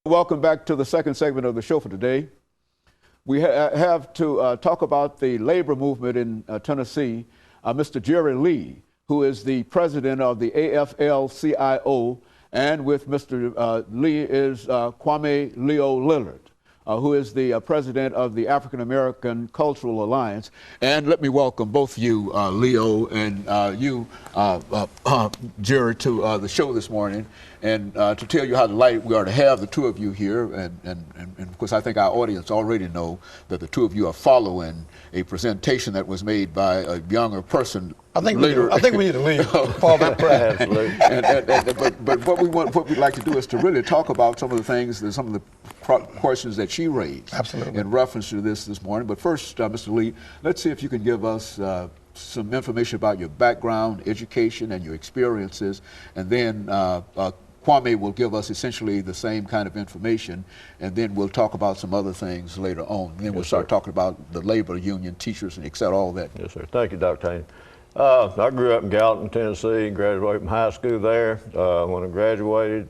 Welcome back to the second segment of the show for today. We have to talk about the labor movement in Tennessee. Mr. JLee, who is the president of the AFL-CiO, and with Mr. Lee is Kwame LKLillard, who is the president of the African American Cultural Alliance. And let me welcome both you, Leo, and you, Jerry, to the show this morning, and to tell you how delighted we are to have the two of you here. And of course, I think our audience already know that the two of you are following a presentation that was made by a younger person. I think we need to leave. Fall back. Absolutely. But what we'd like to do is to really talk about some of the things, some of the questions that she raised. Absolutely. In reference to this morning. But first, Mr. Lee, let's see if you can give us some information about your background, education, and your experiences, and then Kwame will give us essentially the same kind of information, and then we'll talk about some other things later on. And then we'll start talking about the labor union, teachers, and et cetera, all that. Yes, sir. Thank you, Dr. Haney. I grew up in Gallatin, Tennessee, graduated from high school there. When I graduated,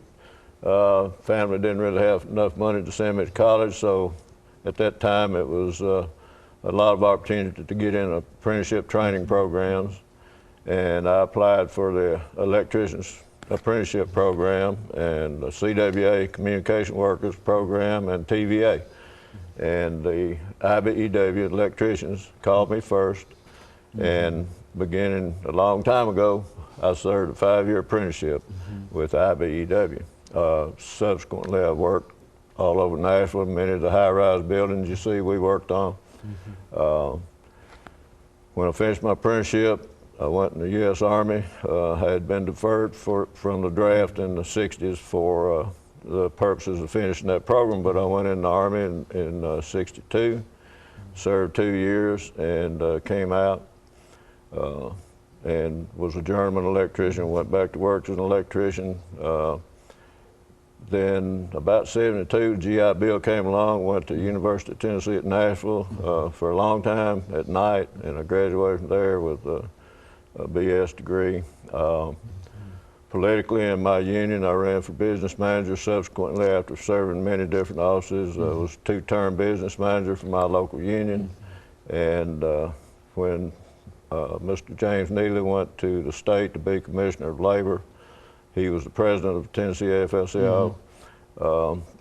family didn't really have enough money to send me to college, so at that time it was a lot of opportunity to get in apprenticeship training programs, and I applied for the electrician's apprenticeship program and the CWA communication workers program and TVA. And the IBEW electricians called me first, and beginning a long time ago, I served a 5-year apprenticeship with IBEW. Subsequently, I worked all over Nashville, many of the high-rise buildings you see we worked on. When I finished my apprenticeship, I went in the U.S. Army. I had been deferred from the draft in the 60s for the purposes of finishing that program, but I went in the Army in 62, served 2 years, and came out and was a journeyman electrician, went back to work as an electrician. Then about 72, the GI Bill came along, went to the University of Tennessee at Nashville for a long time at night, and I graduated from there with a BS degree. Politically in my union, I ran for business manager. Subsequently, after serving many different offices, I was 2-term business manager for my local union. And when Mr. James Neely went to the state to be Commissioner of Labor, he was the president of Tennessee AFL-CiO,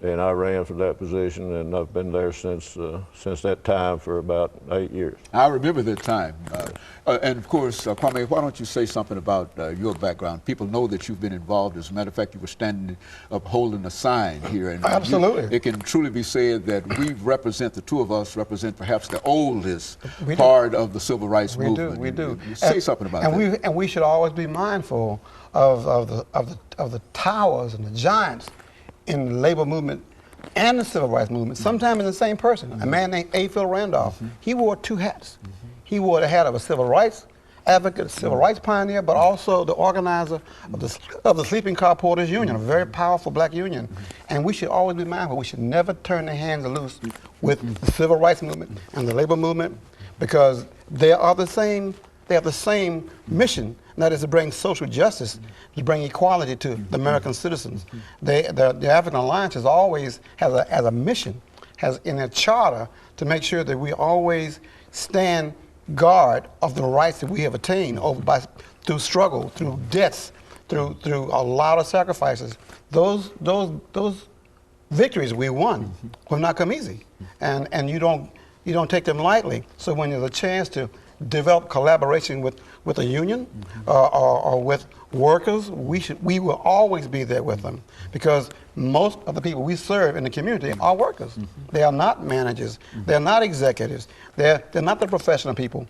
and I ran for that position, and I've been there since that time for about 8 years. I remember that time. And of course, Kwame, why don't you say something about your background? People know that you've been involved. As a matter of fact, you were standing up holding a sign here. And absolutely. It can truly be said that the two of us represent perhaps the oldest part of the civil rights movement. We do. Say something about that. And we should always be mindful of the towers and the giants in the labor movement and the civil rights movement, sometimes in the same person. A man named A. Phil Randolph. He wore 2 hats. He wore the hat of a civil rights advocate, a civil rights pioneer, but also the organizer of the Sleeping Car Porters Union, a very powerful black union. And we should always be mindful. We should never turn their hands loose with the civil rights movement and the labor movement, because they are the same. They have the same mission, and that is to bring social justice, to bring equality to the American citizens. The African Alliance has always has a mission, has in their charter to make sure that we always stand guard of the rights that we have attained through struggle, through deaths, through a lot of sacrifices. Those victories we won will not come easy, and you don't take them lightly. So when there's a chance to develop collaboration with a union or with workers, we will always be there with them, because most of the people we serve in the community are workers. They are not managers. They're not executives. They're not the professional people.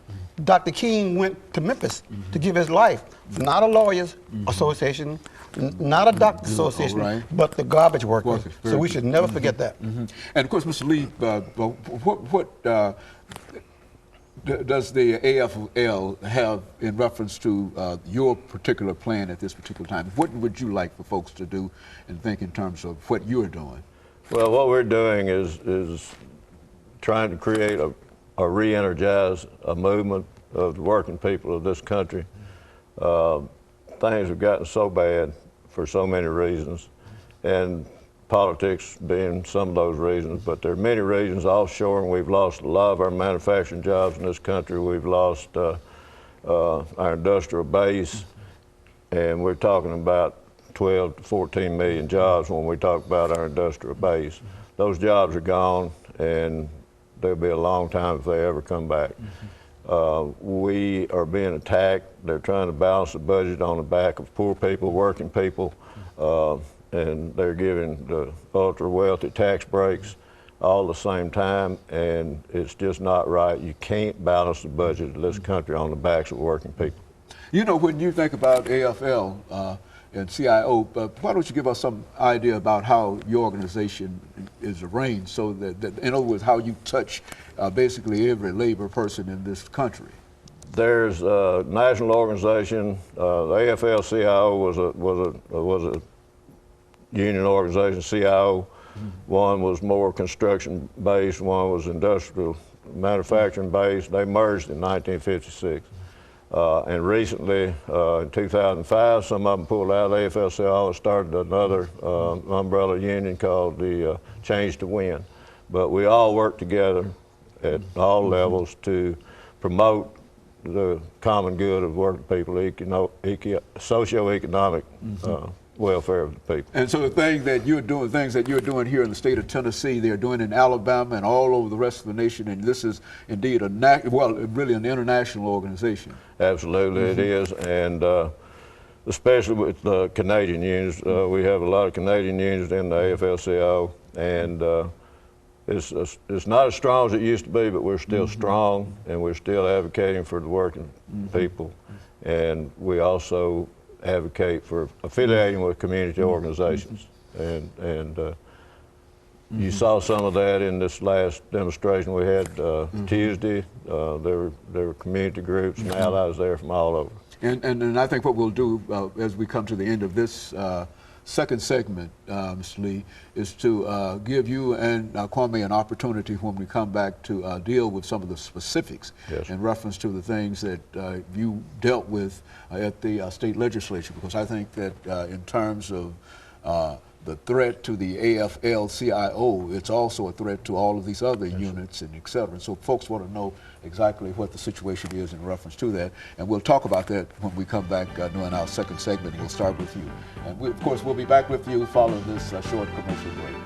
Dr. King went to Memphis to give his life, not a lawyers association, not a doctor's association, but the garbage workers. So we should never forget that. And of course, Mr. Lee, what does the AFL have in reference to your particular plan at this particular time? What would you like for folks to do and think in terms of what you're doing? Well, what we're doing is trying to create a re-energize a movement of the working people of this country. Things have gotten so bad for so many reasons, and politics being some of those reasons, but there are many reasons. Offshoring, we've lost a lot of our manufacturing jobs in this country. We've lost our industrial base, and we're talking about 12 to 14 million jobs when we talk about our industrial base. Those jobs are gone, and they'll be a long time if they ever come back. We are being attacked. They're trying to balance the budget on the back of poor people, working people, and they're giving the ultra-wealthy tax breaks all the same time, and it's just not right. You can't balance the budget of this country on the backs of working people. You know, when you think about AFL and CIO, why don't you give us some idea about how your organization is arranged, so that in other words, how you touch basically every labor person in this country? There's a national organization. The AFL-CiO was a union organization. CIO, one was more construction-based, one was industrial manufacturing-based. They merged in 1956. And recently, in 2005, some of them pulled out of the AFL-CiO and started another umbrella union called the Change to Win. But we all work together at all levels to promote the common good of working people, socioeconomic welfare of the people. And so the things that you're doing here in the state of Tennessee, they're doing in Alabama and all over the rest of the nation, and this is indeed really an international organization. Absolutely, it is, and especially with the Canadian unions. We have a lot of Canadian unions in the AFL-CiO, and it's not as strong as it used to be, but we're still strong, and we're still advocating for the working people, and we also advocate for affiliating with community organizations, and you saw some of that in this last demonstration we had Tuesday. There were community groups and allies there from all over. And I think what we'll do as we come to the end of this second segment, Mr. Lee, is to give you and Kwame an opportunity when we come back to deal with some of the specifics in reference to the things that you dealt with at the state legislature, because I think that in terms of the threat to the AFL-CiO, it's also a threat to all of these other units and et cetera. And so folks want to know exactly what the situation is in reference to that. And we'll talk about that when we come back during our second segment. We'll start with you. And of course, we'll be back with you following this short commercial break.